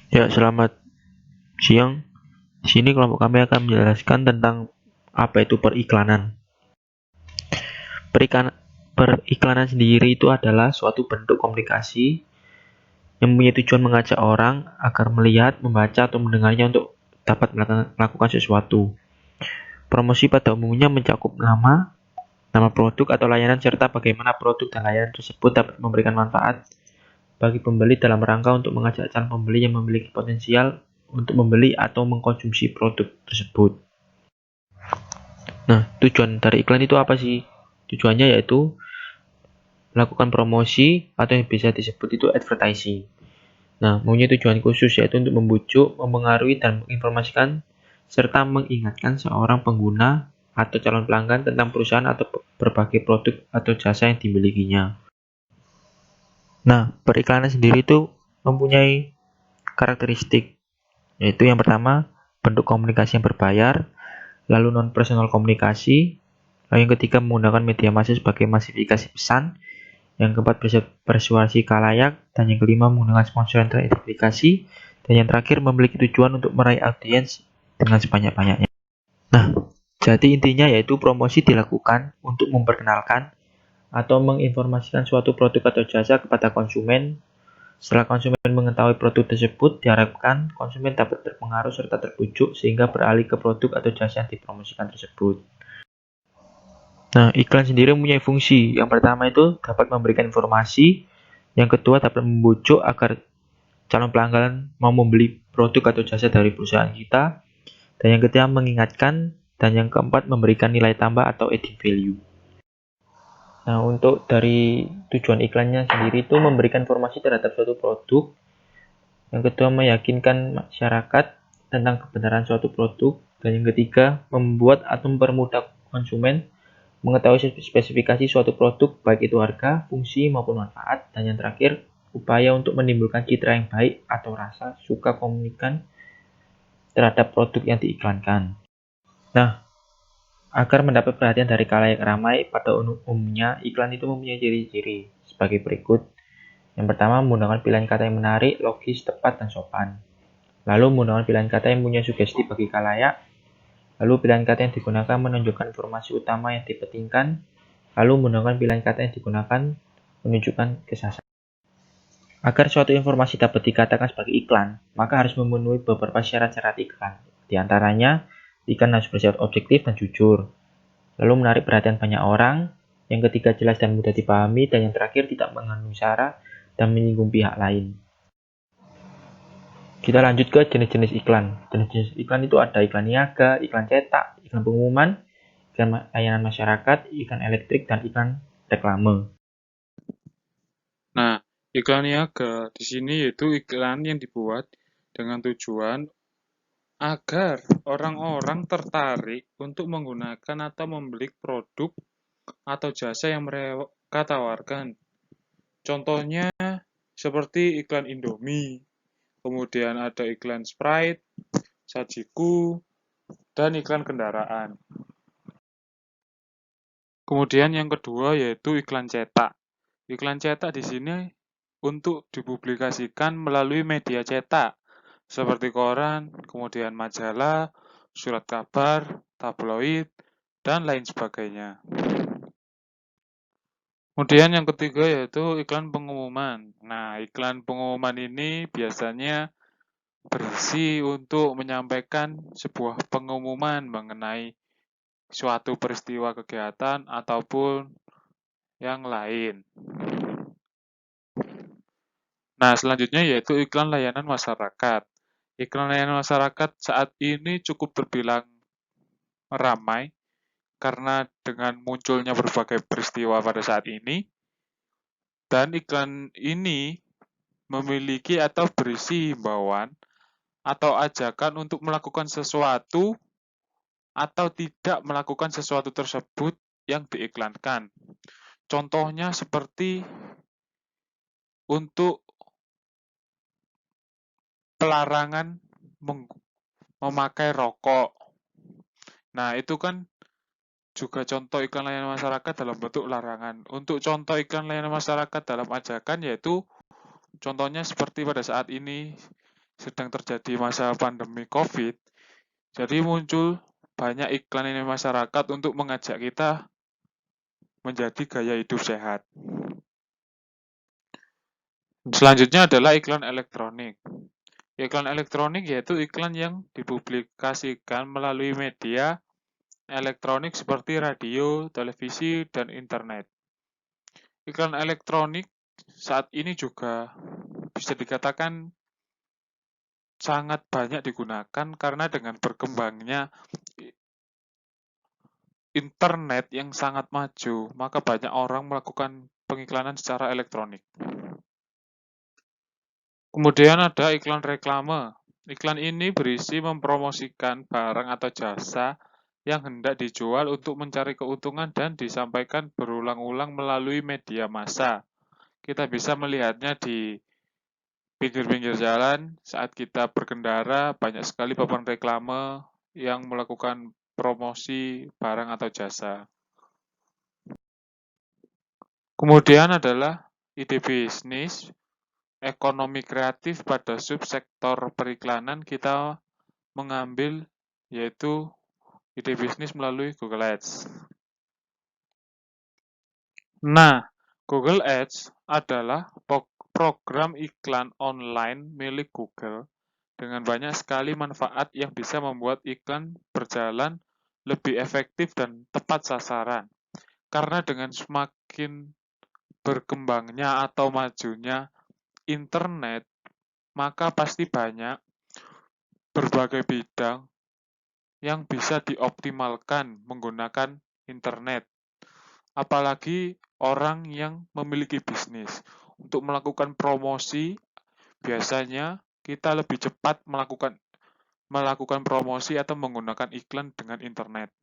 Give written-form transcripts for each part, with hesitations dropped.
Ya, selamat siang. Di sini kelompok kami akan menjelaskan tentang apa itu periklanan. Periklanan sendiri itu adalah suatu bentuk komunikasi yang mempunyai tujuan mengajak orang agar melihat, membaca, atau mendengarnya untuk dapat melakukan sesuatu. Promosi pada umumnya mencakup nama produk atau layanan, serta bagaimana produk dan layanan tersebut dapat memberikan manfaat bagi pembeli dalam rangka untuk mengajak calon pembeli yang memiliki potensial untuk membeli atau mengkonsumsi produk tersebut. Nah, tujuan dari iklan itu apa sih? Tujuannya yaitu melakukan promosi atau yang bisa disebut itu advertising. Nah, mempunyai tujuan khusus yaitu untuk membujuk, mempengaruhi, dan menginformasikan serta mengingatkan seorang pengguna atau calon pelanggan tentang perusahaan atau berbagai produk atau jasa yang dimilikinya. Nah, periklanan sendiri itu mempunyai karakteristik, yaitu yang pertama, bentuk komunikasi yang berbayar, lalu non-personal komunikasi, lalu yang ketiga menggunakan media massa sebagai masifikasi pesan, yang keempat persuasi khalayak, dan yang kelima menggunakan sponsor yang teridentifikasi, dan yang terakhir memiliki tujuan untuk meraih audiens dengan sebanyak-banyaknya. Nah, jadi intinya yaitu promosi dilakukan untuk memperkenalkan atau menginformasikan suatu produk atau jasa kepada konsumen. Setelah konsumen mengetahui produk tersebut, diharapkan konsumen dapat terpengaruh serta terbujuk sehingga beralih ke produk atau jasa yang dipromosikan tersebut. Nah, iklan sendiri mempunyai fungsi. Yang pertama itu dapat memberikan informasi, yang kedua dapat membujuk agar calon pelanggan mau membeli produk atau jasa dari perusahaan kita, dan yang ketiga mengingatkan, dan yang keempat memberikan nilai tambah atau added value. Nah, untuk dari tujuan iklannya sendiri itu memberikan informasi terhadap suatu produk, yang kedua meyakinkan masyarakat tentang kebenaran suatu produk, dan yang ketiga membuat atau mempermudah konsumen mengetahui spesifikasi suatu produk, baik itu harga, fungsi, maupun manfaat, dan yang terakhir, upaya untuk menimbulkan citra yang baik atau rasa suka komunikan terhadap produk yang diiklankan. Nah, agar mendapat perhatian dari khalayak ramai, pada umumnya iklan itu mempunyai ciri-ciri sebagai berikut. Yang pertama, menggunakan pilihan kata yang menarik, logis, tepat, dan sopan. Lalu menggunakan pilihan kata yang punya sugesti bagi khalayak. Lalu pilihan kata yang digunakan menunjukkan informasi utama yang dipentingkan. Lalu menggunakan pilihan kata yang digunakan menunjukkan kesasaran. Agar suatu informasi dapat dikatakan sebagai iklan, maka harus memenuhi beberapa syarat-syarat iklan. Di antaranya, iklan harus bersifat objektif dan jujur. Lalu menarik perhatian banyak orang. Yang ketiga, jelas dan mudah dipahami. Dan yang terakhir, tidak mengandung sara dan menyinggung pihak lain. Kita lanjut ke jenis-jenis iklan. Jenis-jenis iklan itu ada iklan niaga, iklan cetak, iklan pengumuman, iklan layanan masyarakat, iklan elektrik, dan iklan reklame. Nah, iklan niaga di sini yaitu iklan yang dibuat dengan tujuan agar orang-orang tertarik untuk menggunakan atau membeli produk atau jasa yang mereka tawarkan. Contohnya seperti iklan Indomie, kemudian ada iklan Sprite, Sajiku, dan iklan kendaraan. Kemudian yang kedua yaitu iklan cetak. Iklan cetak di sini untuk dipublikasikan melalui media cetak seperti koran, kemudian majalah, surat kabar, tabloid, dan lain sebagainya. Kemudian yang ketiga yaitu iklan pengumuman. Nah, iklan pengumuman ini biasanya berisi untuk menyampaikan sebuah pengumuman mengenai suatu peristiwa kegiatan ataupun yang lain. Nah, selanjutnya yaitu iklan layanan masyarakat. Iklan layanan masyarakat saat ini cukup terbilang ramai karena dengan munculnya berbagai peristiwa pada saat ini, dan iklan ini memiliki atau berisi himbauan atau ajakan untuk melakukan sesuatu atau tidak melakukan sesuatu tersebut yang diiklankan. Contohnya seperti untuk pelarangan memakai rokok. Nah, itu kan juga contoh iklan layanan masyarakat dalam bentuk larangan. Untuk contoh iklan layanan masyarakat dalam ajakan yaitu contohnya seperti pada saat ini sedang terjadi masa pandemi COVID, jadi muncul banyak iklan ini masyarakat untuk mengajak kita menjadi gaya hidup sehat. Selanjutnya adalah iklan elektronik. Iklan elektronik yaitu iklan yang dipublikasikan melalui media elektronik seperti radio, televisi, dan internet. Iklan elektronik saat ini juga bisa dikatakan sangat banyak digunakan karena dengan berkembangnya internet yang sangat maju, maka banyak orang melakukan pengiklanan secara elektronik. Kemudian ada iklan reklame. Iklan ini berisi mempromosikan barang atau jasa yang hendak dijual untuk mencari keuntungan dan disampaikan berulang-ulang melalui media massa. Kita bisa melihatnya di pinggir-pinggir jalan saat kita berkendara, banyak sekali papan reklame yang melakukan promosi barang atau jasa. Kemudian adalah ide bisnis, ekonomi kreatif pada subsektor periklanan kita mengambil yaitu ide bisnis melalui Google Ads. Nah, Google Ads adalah program iklan online milik Google dengan banyak sekali manfaat yang bisa membuat iklan berjalan lebih efektif dan tepat sasaran. Karena dengan semakin berkembangnya atau majunya internet, maka pasti banyak berbagai bidang yang bisa dioptimalkan menggunakan internet. Apalagi orang yang memiliki bisnis. Untuk melakukan promosi, biasanya kita lebih cepat melakukan promosi atau menggunakan iklan dengan internet.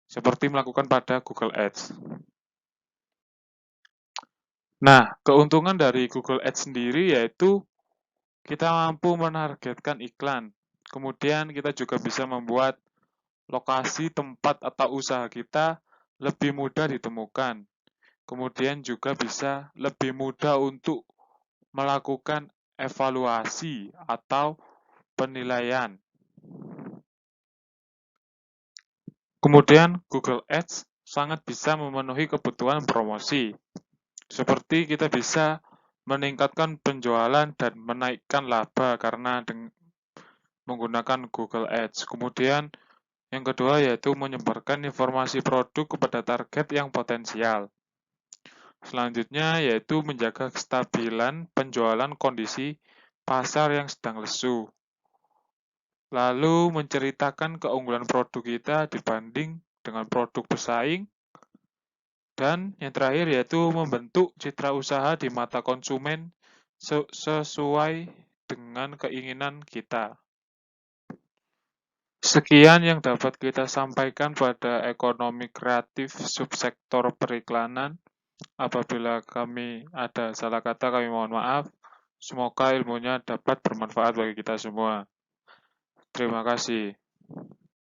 Seperti melakukan pada Google Ads. Nah, keuntungan dari Google Ads sendiri yaitu kita mampu menargetkan iklan. Kemudian kita juga bisa membuat lokasi tempat atau usaha kita lebih mudah ditemukan. Kemudian juga bisa lebih mudah untuk melakukan evaluasi atau penilaian. Kemudian Google Ads sangat bisa memenuhi kebutuhan promosi. Seperti kita bisa meningkatkan penjualan dan menaikkan laba karena menggunakan Google Ads. Kemudian yang kedua yaitu menyebarkan informasi produk kepada target yang potensial. Selanjutnya yaitu menjaga kestabilan penjualan kondisi pasar yang sedang lesu. Lalu menceritakan keunggulan produk kita dibanding dengan produk pesaing. Dan yang terakhir yaitu membentuk citra usaha di mata konsumen sesuai dengan keinginan kita. Sekian yang dapat kita sampaikan pada ekonomi kreatif subsektor periklanan. Apabila kami ada salah kata, kami mohon maaf. Semoga ilmunya dapat bermanfaat bagi kita semua. Terima kasih.